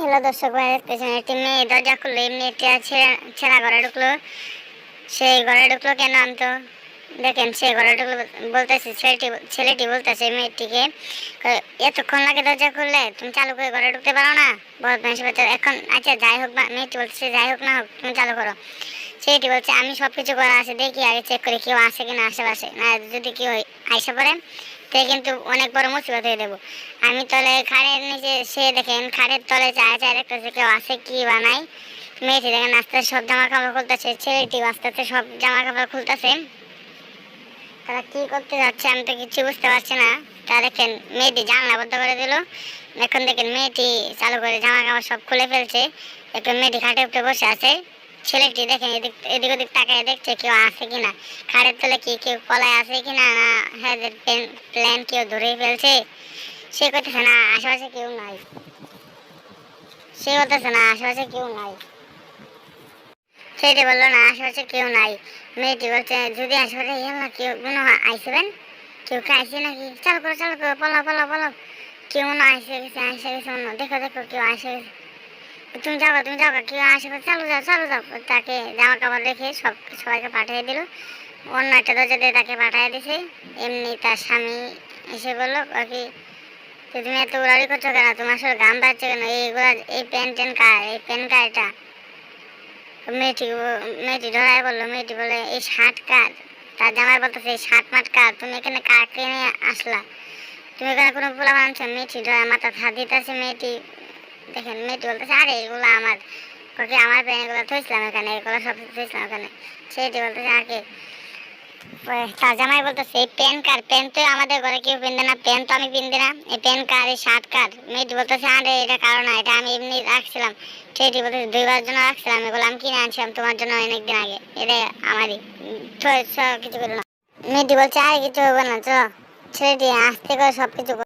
Hello দর্শক ভাই, দেখতেছেন একটি মেয়ে দরজা খুললো, এমনি একটা ছেঁড়া ঘরে ঢুকলো। সেই ঘরে ঢুকলো কেন আমি তো দেখেন, সেই ঘরে ঢুকলো বলতেছে, ছেলেটি বলতেছে মেয়েটিকে, এতক্ষণ লাগে দরজা খুললে, তুমি চালু করে ঘরে ঢুকতে পারো না? বদমাইশি করছে এখন। আচ্ছা যাই হোক, মেয়েটি বলছে যাই হোক না হোক তুমি চালু করো। সেটি বলছে আমি সব কিছু করা আছে, দেখি আগে চেক করে কেউ আসে কিনা আশেপাশে, না যদি কেউ আইসা পড়ে তে কিন্তু অনেক বড় মুসিবত হয়ে দেবো। আমি তলে খাড়ের নিচে সে দেখেন, খাড়ের তলে চায় চায় দেখতেছে কেউ আসে কি বানাই। মেয়েটি দেখেন আস্তে আস্তে সব জামা কাপড় খুলতেছে, ছেলেটি আস্তে আস্তে সব জামা কাপড় খুলতেছে। তারা কি করতে যাচ্ছে আমি তো কিছু বুঝতে পারছি না। তা দেখেন মেয়েটি জানলা বন্ধ করে দিল। এখন দেখেন মেয়েটি চালু করে জামা কাপড় সব খুলে ফেলছে। এখন মেয়েটি খাটে উপরে বসে আছে। ছেলেটি দেখেন এদিক ওদিক তাকায় দেখছে কেউ আছে কিনা, খাটের তলে কি কেউ কলায় আছে কিনা, না হ্যাঁ প্ল্যান কেউ ধরেই ফেলছে। সে করতেছে না আশেপাশে কেউ নাই, সে বলতেছে না আশেপাশে কেউ নাই। সেটি বললো না আশেপাশে কেউ নাই। মেয়েটি বলছে যদি আশেপাশে না কেউ মনে হয় আইসবেন, কেউ কে আইসে নাকি, চালু করো পলাও পলাও পলাও, কেউ মনে আইসে গেছে মনে, দেখো দেখো কেউ আসে গেছে, তুমি যাও কেউ আসে, চালু যাও। তাকে জামা কাপড় রেখে সবাইকে পাঠিয়ে দিল। অন্য একটা দরজা দিয়ে তাকে পাঠিয়ে দিছে। এমনি তার স্বামী এসে বললো আর কি, তুমি এত উড়াড়ি করছো কেন, তোমার আসলে গাম পাচ্ছে কেন, এইগুলা এই প্যান্ট ট্যান্ট কার, এই প্যান্ট কার এটা? মেয়েটি ধরাই বললো, মেয়েটি বলে এই শার্ট কার। তার জামাই বলতেছে এই শার্ট মাঠ কার, তুমি এখানে কাকে নিয়ে আসলা, তুমি এখানে কোনো পোলা আনছো? মেয়েটি ধরা মাথা হাত দিতেছে। মেয়েটি দেখেন মেয়েটি বলতেছে আরে এগুলো আমার, ওকে আমার প্যান্ট এগুলো থইছিলাম এখানে, এগুলো সব থইছিলাম এখানে। সেটি বলতেছে আগে তার জামাই বলতেছে এই প্যান্ট কার, প্যান্ট তো আমাদের ঘরে কেউ পিনবে না, প্যান্ট তো আমি পিনবি না, এই প্যান্ট কার, এই শার্ট কার? মেয়েটি বলতেছে আরে এটা কারো না, এটা আমি এমনি রাখছিলাম। সেটি বলতেছে 2 বার জন্য রাখছিলাম, এগুলো আমি কিনে আনছিলাম তোমার জন্য অনেকদিন আগে, এটা আমারই, কিছু করো না। মেয়েটি বলছে আরে কিছু হবে না, চ। ছেলেটি আস্তে করে সব কিছু